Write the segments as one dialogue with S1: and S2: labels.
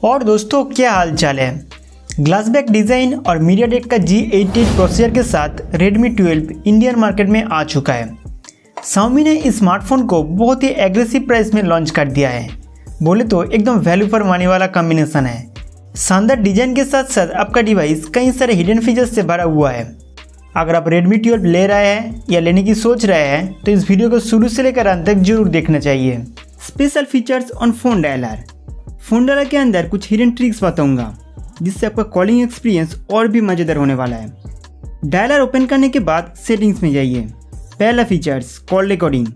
S1: और दोस्तों क्या हाल चाल है। ग्लासबैक डिज़ाइन और मीडियाटेक का G88 प्रोसेसर के साथ Redmi 12 इंडियन मार्केट में आ चुका है। Xiaomi ने इस स्मार्टफोन को बहुत ही एग्रेसिव प्राइस में लॉन्च कर दिया है। बोले तो एकदम वैल्यू फॉर मनी वाला कॉम्बिनेशन है। शानदार डिजाइन के साथ साथ आपका डिवाइस कई सारे हिडन फीचर्स से भरा हुआ है। अगर आप Redmi 12 ले रहे हैं या लेने की सोच रहे हैं तो इस वीडियो को शुरू से लेकर अंत तक जरूर देखना चाहिए। Special features on phone dialer. Phone dialer के अंदर कुछ हिडन ट्रिक्स बताऊंगा जिससे आपका कॉलिंग एक्सपीरियंस और भी मज़ेदार होने वाला है। डायलर ओपन करने के बाद सेटिंग्स में जाइए। पहला फीचर्स कॉल रिकॉर्डिंग।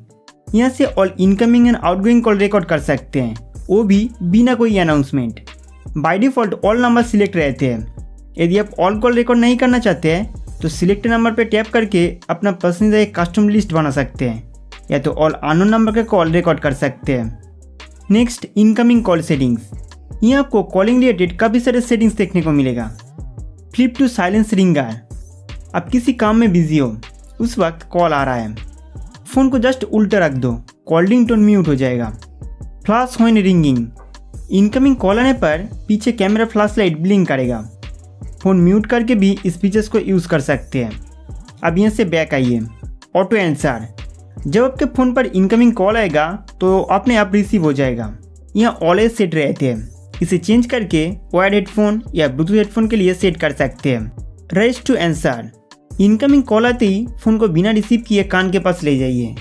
S1: यहाँ से all incoming and outgoing call record कर सकते हैं, वो भी बिना कोई announcement. By default all number select रहते हैं। यदि आप ऑल कॉल रिकॉर्ड नहीं करना चाहते हैं तो सिलेक्ट नंबर पर टैप करके अपना पसंदीदा एक कस्टम लिस्ट बना सकते हैं, या तो ऑल अननोन नंबर के कॉल रिकॉर्ड कर सकते हैं। Next incoming call settings. यहाँ आपको कॉलिंग रिलेटेड काफ़ी सारे सेटिंग्स देखने को मिलेगा। Flip to silence ringer. आप किसी काम में बिजी हो, उस वक्त कॉल आ रहा है, फ़ोन को जस्ट उल्टा रख दो, कॉलिंग टोन म्यूट हो जाएगा। Flash when ringing. Incoming call आने पर पीछे कैमरा फ्लैश लाइट ब्लिंक करेगा। फ़ोन म्यूट करके भी इस फीचर्स को यूज़ कर सकते हैं। अब यहाँ से बैक आइए। Auto answer. जब आपके फ़ोन पर इनकमिंग कॉल आएगा तो अपने आप रिसीव हो जाएगा। यहाँ ऑलवेज सेट रहते हैं। इसे चेंज करके वायर्ड हेडफोन या ब्लूटूथ हेडफोन के लिए सेट कर सकते हैं। Raise to answer. Incoming call आते ही फ़ोन को बिना रिसीव किए कान के पास ले जाइए।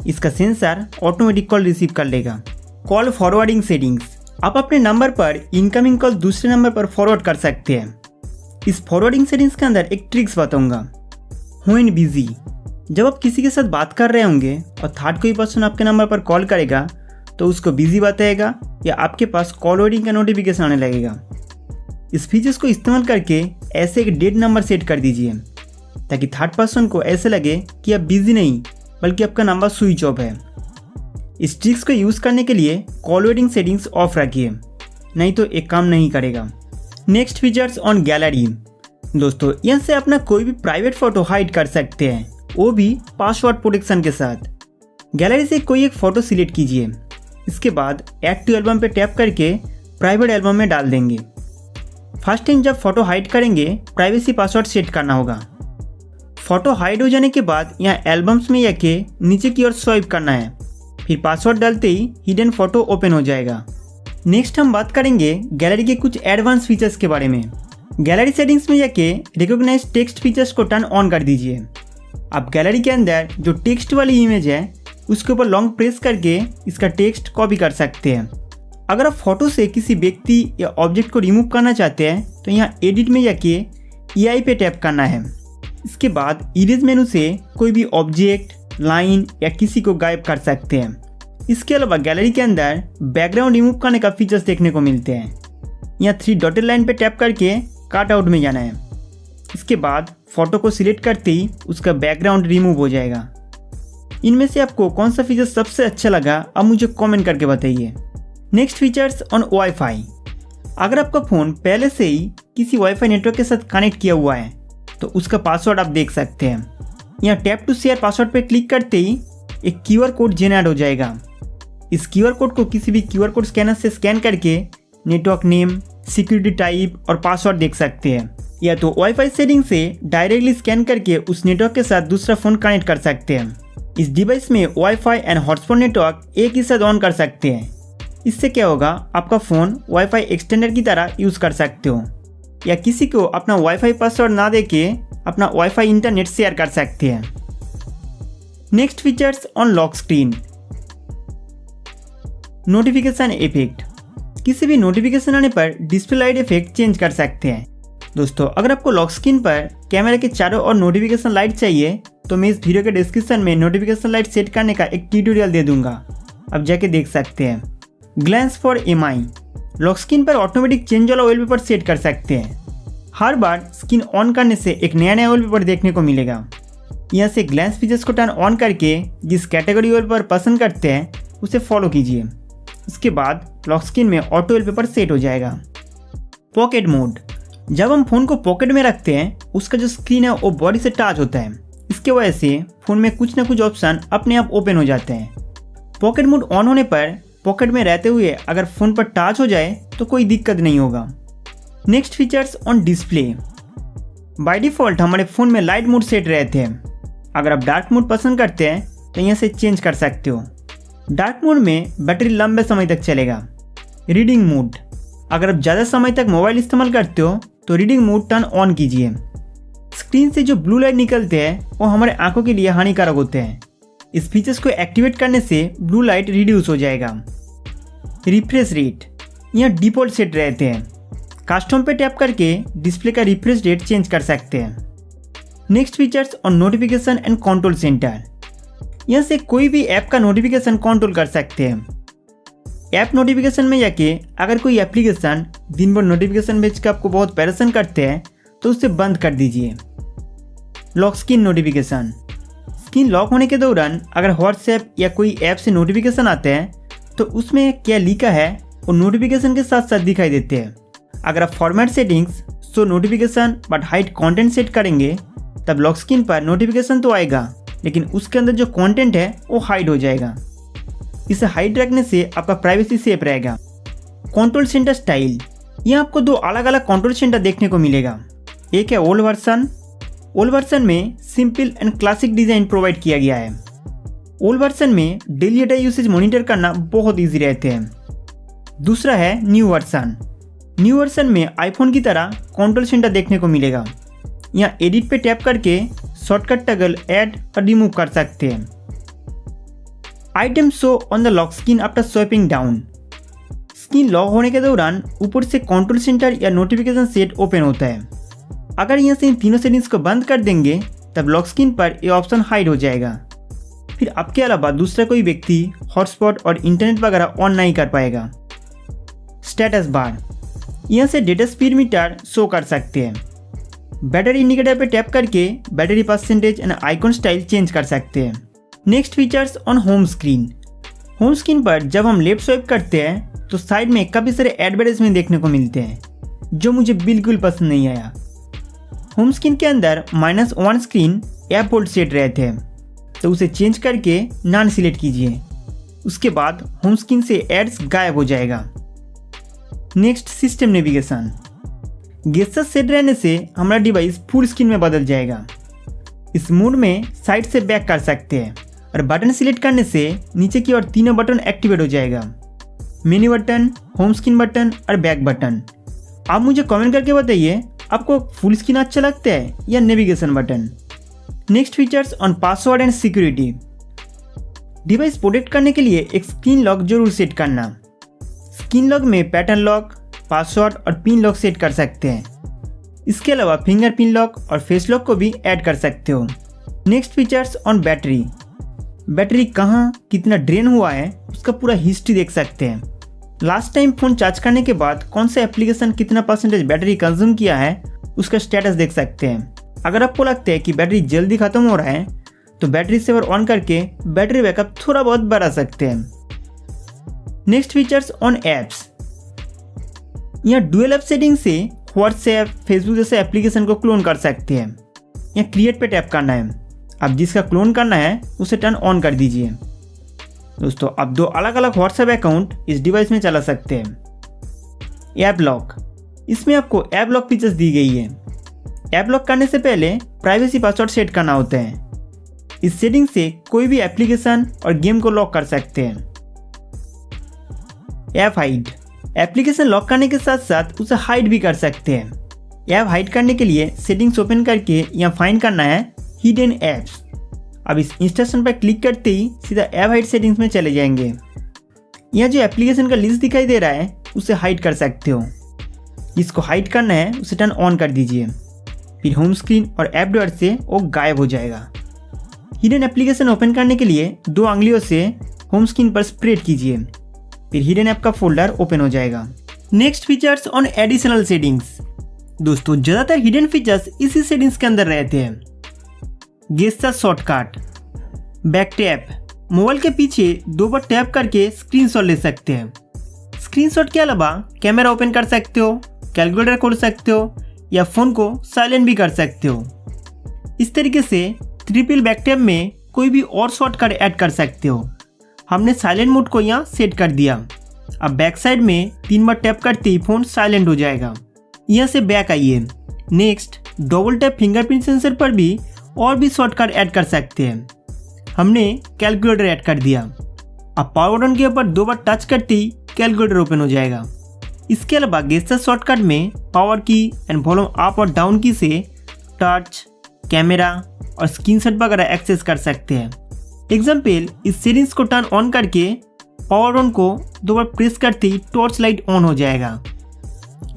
S1: इसका सेंसर ऑटोमेटिक कॉल रिसीव कर लेगा। Call forwarding settings. आप अपने नंबर पर इनकमिंग कॉल दूसरे नंबर पर फॉरवर्ड कर सकते हैं। इस फॉरवर्डिंग सेटिंग्स के अंदर एक ट्रिक्स बताऊंगा। When busy. जब आप किसी के साथ बात कर रहे होंगे और थर्ड कोई पर्सन आपके नंबर पर कॉल करेगा तो उसको बिजी बताएगा या आपके पास कॉल वेटिंग का नोटिफिकेशन आने लगेगा। इस फीचर्स को इस्तेमाल करके ऐसे एक डेड नंबर सेट कर दीजिए ताकि थर्ड पर्सन को ऐसे लगे कि आप बिजी नहीं बल्कि आपका नंबर स्विच ऑफ है। इस ट्रिक्स को यूज़ करने के लिए कॉल वेटिंग सेटिंग्स ऑफ रखिए, नहीं तो एक काम नहीं करेगा। Next features on gallery. दोस्तों यहाँ से अपना कोई भी प्राइवेट फ़ोटो हाइड कर सकते हैं, वो भी पासवर्ड प्रोटेक्शन के साथ। गैलरी से कोई एक फ़ोटो सिलेक्ट कीजिए। इसके बाद ऐड टू एल्बम पे टैप करके प्राइवेट एल्बम में डाल देंगे। फर्स्ट टाइम जब फ़ोटो हाइड करेंगे प्राइवेसी पासवर्ड सेट करना होगा। फ़ोटो हाइड हो जाने के बाद यहाँ एल्बम्स में जाके नीचे की ओर स्वाइप करना है, फिर पासवर्ड डालते ही हिडन फ़ोटो ओपन हो जाएगा। नेक्स्ट हम बात करेंगे गैलरी के कुछ एडवांस फीचर्स के बारे में। गैलरी सेटिंग्स में जाके रिकॉग्नाइज टेक्स्ट फीचर्स को टर्न ऑन कर दीजिए। आप गैलरी के अंदर जो टेक्स्ट वाली इमेज है उसके ऊपर लॉन्ग प्रेस करके इसका टेक्स्ट कॉपी कर सकते हैं। अगर आप फोटो से किसी व्यक्ति या ऑब्जेक्ट को रिमूव करना चाहते हैं तो यहाँ एडिट में जाके EI पे टैप करना है। इसके बाद इरेज मेनू से कोई भी ऑब्जेक्ट, लाइन या किसी को गायब कर सकते हैं। इसके अलावा गैलरी के अंदर बैकग्राउंड रिमूव करने का फीचर्स देखने को मिलते हैं। यहाँ 3 डॉटेड लाइन पे टैप करके कट आउट में जाना है। इसके बाद फ़ोटो को सिलेक्ट करते ही उसका बैकग्राउंड रिमूव हो जाएगा। इनमें से आपको कौन सा फीचर सबसे अच्छा लगा अब मुझे कमेंट करके बताइए। Next features on wifi. अगर आपका फ़ोन पहले से ही किसी वाईफाई नेटवर्क के साथ कनेक्ट किया हुआ है तो उसका पासवर्ड आप देख सकते हैं। यहाँ टैप टू शेयर पासवर्ड पर क्लिक करते ही एक QR कोड जनरेट हो जाएगा। इस QR कोड को किसी भी QR कोड स्कैनर से स्कैन करके नेटवर्क नेम, सिक्योरिटी टाइप और पासवर्ड देख सकते हैं, या तो वाईफाई सेटिंग से डायरेक्टली स्कैन करके उस नेटवर्क के साथ दूसरा फ़ोन कनेक्ट कर सकते हैं। इस डिवाइस में वाईफाई एंड हॉटस्पॉट नेटवर्क एक ही साथ ऑन कर सकते हैं। इससे क्या होगा, आपका फ़ोन वाईफाई एक्सटेंडर की तरह यूज़ कर सकते हो, या किसी को अपना वाईफाई पासवर्ड ना देके अपना वाईफाई इंटरनेट शेयर कर सकते हैं। Next features on lock screen. Notification effect. किसी भी नोटिफिकेशन आने पर डिस्प्ले लाइट इफेक्ट चेंज कर सकते हैं। दोस्तों अगर आपको लॉक स्क्रीन पर कैमरा के चारों ओर नोटिफिकेशन लाइट चाहिए तो मैं इस वीडियो के डिस्क्रिप्शन में नोटिफिकेशन लाइट सेट करने का एक ट्यूटोरियल दे दूंगा, अब जाके देख सकते हैं। Glance for MI। Lock screen पर ऑटोमेटिक चेंज वाला वॉलपेपर सेट कर सकते हैं। हर बार स्क्रीन ऑन करने से एक नया वॉलपेपर देखने को मिलेगा। यहाँ से ग्लैंस फीचर्स को टर्न ऑन करके जिस कैटेगरी वॉलपेपर पसंद करते हैं उसे फॉलो कीजिए। उसके बाद लॉक स्क्रीन में ऑटो वॉलपेपर सेट हो जाएगा। Pocket mode. जब हम फ़ोन को पॉकेट में रखते हैं उसका जो स्क्रीन है वो बॉडी से टच होता है। इसके वजह से फ़ोन में कुछ ना कुछ ऑप्शन अपने आप ओपन हो जाते हैं। पॉकेट मोड ऑन होने पर पॉकेट में रहते हुए अगर फ़ोन पर टच हो जाए तो कोई दिक्कत नहीं होगा। Next features on display. By default हमारे फ़ोन में लाइट मोड सेट रहते हैं। अगर आप डार्क मोड पसंद करते हैं तो यहाँ से चेंज कर सकते हो। डार्क मोड में बैटरी लंबे समय तक चलेगा। रीडिंग मोड, अगर आप ज़्यादा समय तक मोबाइल इस्तेमाल करते हो तो रीडिंग मोड टर्न ऑन कीजिए। स्क्रीन से जो ब्लू लाइट निकलते हैं वो हमारे आंखों के लिए हानिकारक होते हैं। इस फीचर्स को एक्टिवेट करने से ब्लू लाइट रिड्यूस हो जाएगा। रिफ्रेश रेट, यहाँ डिफ़ॉल्ट सेट रहते हैं। कस्टम पे टैप करके डिस्प्ले का रिफ्रेश रेट चेंज कर सकते हैं। Next features on notification and control centre, यहाँ से कोई भी ऐप का नोटिफिकेशन कंट्रोल कर सकते हैं। ऐप नोटिफिकेशन में जाके अगर कोई एप्लीकेशन दिन भर नोटिफिकेशन भेज के आपको बहुत परेशान करते हैं तो उसे बंद कर दीजिए। Lock screen notification, screen lock होने के दौरान अगर व्हाट्सएप या कोई ऐप से नोटिफिकेशन आते हैं तो उसमें क्या लिखा है वो नोटिफिकेशन के साथ साथ दिखाई देते हैं। अगर आप format settings show notification but hide content set करेंगे तब लॉक स्क्रीन पर नोटिफिकेशन तो आएगा लेकिन उसके अंदर जो कंटेंट है वो हाइड हो जाएगा। इसे हाइड रखने से आपका प्राइवेसी सेफ रहेगा। कंट्रोल सेंटर स्टाइल, यहाँ आपको दो अलग अलग कंट्रोल सेंटर देखने को मिलेगा। एक है ओल्ड वर्जन में simple and classic design provide किया गया है। ओल्ड वर्जन में डेली डाटा यूसेज मॉनिटर करना बहुत ईजी रहते हैं। दूसरा है न्यू वर्जन में आईफोन की तरह कंट्रोल सेंटर देखने को मिलेगा। यहाँ एडिट पे टैप करके शॉर्टकट टगल ऐड और रिमूव कर सकते हैं। Item show on the lock screen after swiping down, screen lock होने के दौरान ऊपर से कंट्रोल सेंटर या नोटिफिकेशन सेट ओपन होता है। अगर यहाँ से इन तीनों सेटिंग्स को बंद कर देंगे तब लॉक स्क्रीन पर ये ऑप्शन हाइड हो जाएगा। फिर आपके अलावा दूसरा कोई व्यक्ति हॉटस्पॉट और इंटरनेट वगैरह ऑन नहीं कर पाएगा। स्टेटस बार, यहाँ से डेटा स्पीड मीटर शो कर सकते हैं। बैटरी इंडिकेटर पर टैप करके battery percentage and icon style change कर सकते हैं। Next features on home screen पर जब हम लेफ्ट स्वाइप करते हैं तो साइड में काफ़ी सारे एडवर्टाइजमेंट देखने को मिलते हैं जो मुझे बिल्कुल पसंद नहीं आया। होम स्क्रीन के अंदर -1 स्क्रीन ऐप होल्ड सेट रहते हैं तो उसे चेंज करके नॉन सिलेक्ट कीजिए। उसके बाद होम स्क्रीन से एड्स गायब हो जाएगा। Next system navigation, gesture set रहने से हमारा डिवाइस फुल स्क्रीन में बदल जाएगा। इस मोड में साइड से बैक कर सकते हैं और बटन सिलेक्ट करने से नीचे की ओर तीनों बटन एक्टिवेट हो जाएगा। Menu button, home screen button और बैक बटन। आप मुझे कमेंट करके बताइए आपको फुल स्क्रीन अच्छा लगता है या navigation button. Next features on password and security, device protect करने के लिए एक स्क्रीन लॉक जरूर सेट करना। स्क्रीन लॉक में पैटर्न लॉक, पासवर्ड और पिन लॉक सेट कर सकते हैं। इसके अलावा फिंगर पिन लॉक और फेस लॉक को भी ऐड कर सकते हो। नेक्स्ट फीचर्स ऑन बैटरी कहाँ कितना ड्रेन हुआ है उसका पूरा हिस्ट्री देख सकते हैं। लास्ट टाइम फ़ोन चार्ज करने के बाद कौन सा एप्लीकेशन कितना परसेंटेज बैटरी कंज्यूम किया है उसका स्टेटस देख सकते हैं। अगर आपको लगता है कि बैटरी जल्दी ख़त्म हो रहा है तो बैटरी सेवर ऑन करके बैटरी बैकअप थोड़ा बहुत बढ़ा सकते हैं। नेक्स्ट फीचर्स ऑन ऐप्स, यहाँ डुअल ऐप सेटिंग से व्हाट्सएप, फेसबुक जैसे एप्लीकेशन को क्लोन कर सकते हैं। यहाँ क्रिएट पे टैप करना है। अब जिसका क्लोन करना है उसे टर्न ऑन कर दीजिए। दोस्तों अब दो अलग अलग व्हाट्सएप अकाउंट इस डिवाइस में चला सकते हैं। ऐप लॉक, इसमें आपको ऐप लॉक फीचर्स दी गई है। ऐप लॉक करने से पहले प्राइवेसी पासवर्ड सेट करना होता है। इस सेटिंग से कोई भी एप्लीकेशन और गेम को लॉक कर सकते हैं। ऐप हाइड, एप्लीकेशन लॉक करने के साथ साथ उसे हाइड भी कर सकते हैं। ऐप हाइड करने के लिए सेटिंग्स ओपन करके यहाँ फाइंड करना है हिडन ऐप्स। अब इस इंस्ट्रक्शन पर क्लिक करते ही सीधा ऐप हाइड सेटिंग्स में चले जाएंगे। यहाँ जो एप्लीकेशन का लिस्ट दिखाई दे रहा है उसे हाइड कर सकते हो। जिसको हाइड करना है उसे टर्न ऑन कर दीजिए। फिर होम स्क्रीन और ऐप डॉट से वो गायब हो जाएगा। हिडन एप्लीकेशन ओपन करने के लिए दो उंगलियों से होम स्क्रीन पर स्प्रेड कीजिए। फिर हिडन ऐप का फोल्डर ओपन हो जाएगा। Next features on additional settings, दोस्तों ज़्यादातर हिडन फीचर्स इसी सेटिंग्स के अंदर रहते हैं। Gesture shortcut, back tap, mobile के पीछे दो बार टैप करके स्क्रीनशॉट ले सकते हैं। स्क्रीनशॉट के अलावा कैमरा ओपन कर सकते हो, कैलकुलेटर खोल सकते हो या फ़ोन को साइलेंट भी कर सकते हो। इस तरीके से ट्रिपल बैक टैप में कोई भी और शॉर्टकट ऐड कर सकते हो। हमने साइलेंट मोड को यहाँ सेट कर दिया। अब बैक साइड में 3 बार टैप करते ही फ़ोन साइलेंट हो जाएगा। यहाँ से बैक आइए। Next double tap fingerprint sensor पर भी और भी शॉर्टकट ऐड कर सकते हैं। हमने कैलकुलेटर ऐड कर दिया। अब पावर बटन के ऊपर 2 बार टच करते ही कैलकुलेटर ओपन हो जाएगा। इसके अलावा गेस्चर शॉर्टकट में पावर की एंड वॉल्यूम अप और डाउन की से टच, कैमरा और स्क्रीनशॉट वगैरह एक्सेस कर सकते हैं। एग्जाम्पल, इस सेटिंग्स को टर्न ऑन करके पावर बटन को 2 बार प्रेस करते ही टॉर्च लाइट ऑन हो जाएगा।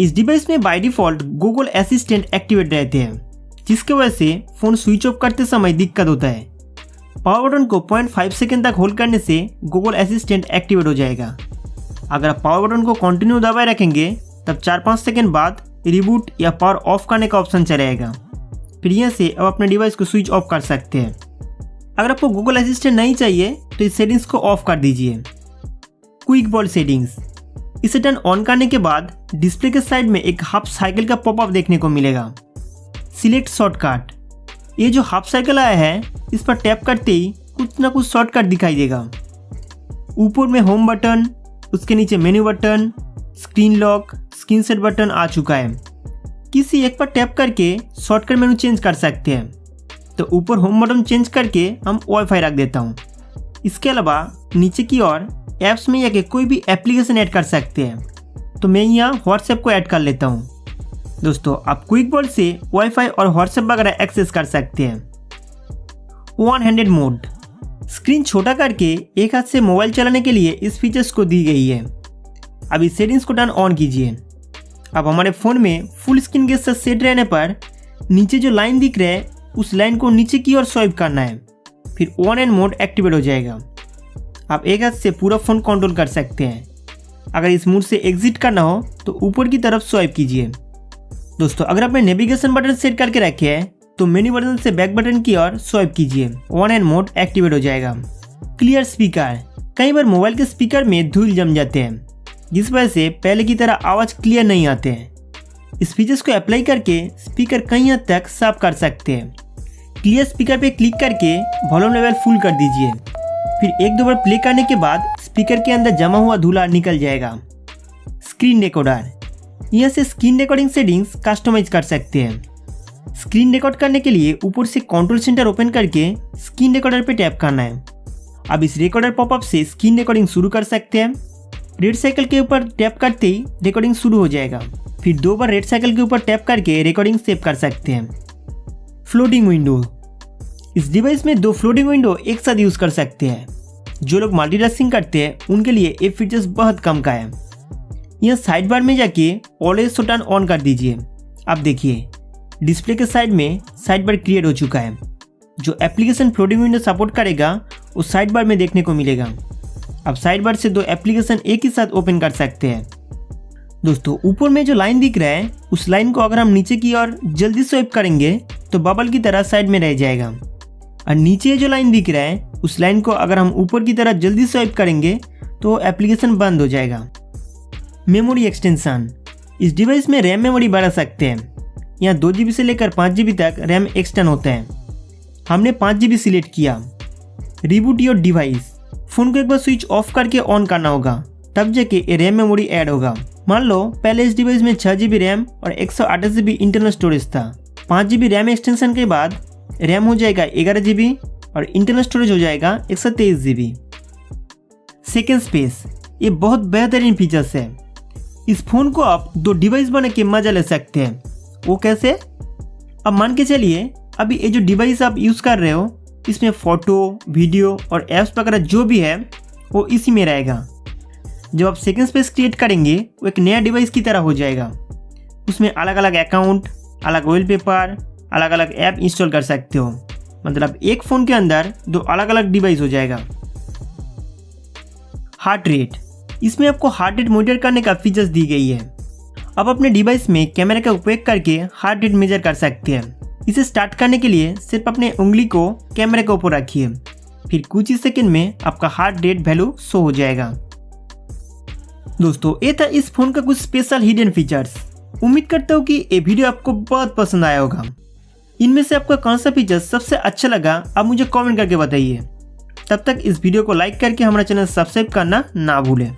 S1: इस डिवाइस में by default Google assistant activate रहते हैं, जिसकी वजह से फ़ोन स्विच ऑफ करते समय दिक्कत होता है। पावर बटन को 0.5 सेकंड तक होल्ड करने से गूगल असिस्टेंट एक्टिवेट हो जाएगा। अगर आप पावर बटन को कंटिन्यू दबाए रखेंगे तब 4-5 सेकंड बाद रिबूट या पावर ऑफ करने का ऑप्शन चलेगा। फिर यहाँ से आप अपने डिवाइस को स्विच ऑफ कर सकते हैं। अगर आपको गूगल असिस्टेंट नहीं चाहिए तो इस सेटिंग्स को ऑफ कर दीजिए। क्विक बोल्ड सेटिंग्स, इसे टर्न ऑन करने के बाद डिस्प्ले के साइड में एक हाफ साइकिल का पॉपअप देखने को मिलेगा। सिलेक्ट शॉर्टकट, ये जो हाफ साइकिल आया है इस पर टैप करते ही कुछ ना कुछ शॉर्टकट दिखाई देगा। ऊपर में होम बटन, उसके नीचे menu button, screen lock, screenshot button आ चुका है। किसी एक पर टैप करके शॉर्टकट मेनू चेंज कर सकते हैं। तो ऊपर होम बटन चेंज करके हम वाईफाई रख देता हूँ। इसके अलावा नीचे की ओर ऐप्स में जाके कोई भी एप्लीकेशन ऐड कर सकते हैं। तो मैं यहाँ व्हाट्सएप को ऐड कर लेता हूँ। दोस्तों, आप क्विक बोल्ड से वाईफाई और व्हाट्सएप वगैरह एक्सेस कर सकते हैं। वन हैंडेड मोड, स्क्रीन छोटा करके एक हाथ से मोबाइल चलाने के लिए इस फीचर्स को दी गई है। अब इस सेटिंग्स को टर्न ऑन कीजिए। अब हमारे फ़ोन में फुल स्क्रीन के साथ सेट रहने पर नीचे जो लाइन दिख रहा है उस लाइन को नीचे की ओर स्वाइप करना है, फिर वन हैंड मोड एक्टिवेट हो जाएगा। आप एक हाथ से पूरा फ़ोन कंट्रोल कर सकते हैं। अगर इस मोड से एग्जिट करना हो तो ऊपर की तरफ स्वाइप कीजिए। दोस्तों, अगर आपने नेविगेशन बटन सेट करके रखे हैं तो मेन्यू बटन से बैक बटन की ओर स्वाइप कीजिए। वन हैंड मोड एक्टिवेट हो जाएगा। क्लियर स्पीकर, कई बार मोबाइल के स्पीकर में धूल जम जाते हैं, जिस वजह से पहले की तरह आवाज़ क्लियर नहीं आते हैं। इस फीचर्स को अप्लाई करके स्पीकर कई हद तक साफ कर सकते हैं। क्लियर स्पीकर पे क्लिक करके वॉल्यूम लेवल फुल कर दीजिए। फिर 1-2 बार प्ले करने के बाद स्पीकर के अंदर जमा हुआ धूला निकल जाएगा। स्क्रीन रिकॉर्डर, यहाँ से स्क्रीन रिकॉर्डिंग सेटिंग्स कस्टमाइज कर सकते हैं। स्क्रीन रिकॉर्ड करने के लिए ऊपर से कंट्रोल सेंटर ओपन करके स्क्रीन रिकॉर्डर पे टैप करना है। अब इस रिकॉर्डर पॉपअप से स्क्रीन रिकॉर्डिंग शुरू कर सकते हैं। रेड साइकिल के ऊपर टैप करते ही रिकॉर्डिंग शुरू हो जाएगा। फिर 2 बार रेड साइकिल के ऊपर टैप करके रिकॉर्डिंग सेव कर सकते हैं। फ्लोटिंग विंडो, इस डिवाइस में 2 फ्लोटिंग विंडो एक साथ यूज़ कर सकते हैं। जो लोग मल्टीटास्किंग करते हैं उनके लिए ये फीचर्स बहुत कम का है। यह साइड बार में जाके ऑलवेज शो टर्न ऑन कर दीजिए। अब देखिए डिस्प्ले के साइड में साइड बार क्रिएट हो चुका है। जो एप्लीकेशन फ्लोटिंग विंडो सपोर्ट करेगा वो साइड बार में देखने को मिलेगा। अब साइड बार से 2 एप्लीकेशन एक ही साथ ओपन कर सकते हैं। दोस्तों, ऊपर में जो लाइन दिख रहा है उस लाइन को अगर हम नीचे की ओर जल्दी स्वाइप करेंगे तो बबल की तरह साइड में रह जाएगा। और नीचे जो लाइन दिख रहा है उस लाइन को अगर हम ऊपर की तरह जल्दी स्वाइप करेंगे तो एप्लीकेशन बंद हो जाएगा। मेमोरी एक्सटेंशन, इस डिवाइस में रैम मेमोरी बढ़ा सकते हैं। यहाँ 2 GB से लेकर 5 GB तक रैम एक्सटेंड होता है। हमने 5 GB सिलेक्ट किया। रिबूट योर डिवाइस, फ़ोन को एक बार स्विच ऑफ करके ऑन करना होगा, तब जाके रैम मेमोरी ऐड होगा। मान लो पहले इस डिवाइस में 6 GB रैम और 128 GB इंटरनल स्टोरेज था। 5 GB रैम एक्सटेंशन के बाद रैम हो जाएगा 11 GB और इंटरनल स्टोरेज हो जाएगा 123 GB। सेकेंड स्पेस, ये बहुत बेहतरीन फीचर्स है। इस फ़ोन को आप 2 डिवाइस बना के मजा ले सकते हैं। वो कैसे? अब मान के चलिए अभी ये जो डिवाइस आप यूज़ कर रहे हो इसमें फ़ोटो, वीडियो और ऐप्स वगैरह जो भी है वो इसी में रहेगा। जब आप सेकेंड स्पेस क्रिएट करेंगे वो एक नया डिवाइस की तरह हो जाएगा। उसमें अलग अलग अकाउंट, अलग वॉलपेपर, अलग अलग ऐप इंस्टॉल कर सकते हो। मतलब एक फ़ोन के अंदर 2 अलग अलग डिवाइस हो जाएगा। हार्ट रेट, इसमें आपको हार्ट रेट मॉनिटर करने का फीचर्स दी गई है। आप अपने डिवाइस में कैमरे का उपयोग करके हार्ट रेट मेजर कर सकते हैं। इसे स्टार्ट करने के लिए सिर्फ अपने उंगली को कैमरे के ऊपर रखिए, फिर कुछ ही सेकंड में आपका हार्ट रेट वैल्यू शो हो जाएगा। दोस्तों, ये था इस फोन का कुछ स्पेशल हिडन फीचर्स। उम्मीद करता हूँ कि ये वीडियो आपको बहुत पसंद आया होगा। इनमें से आपका कौन सा फीचर सबसे अच्छा लगा आप मुझे कमेंट करके बताइए। तब तक इस वीडियो को लाइक करके हमारा चैनल सब्सक्राइब करना ना भूलें।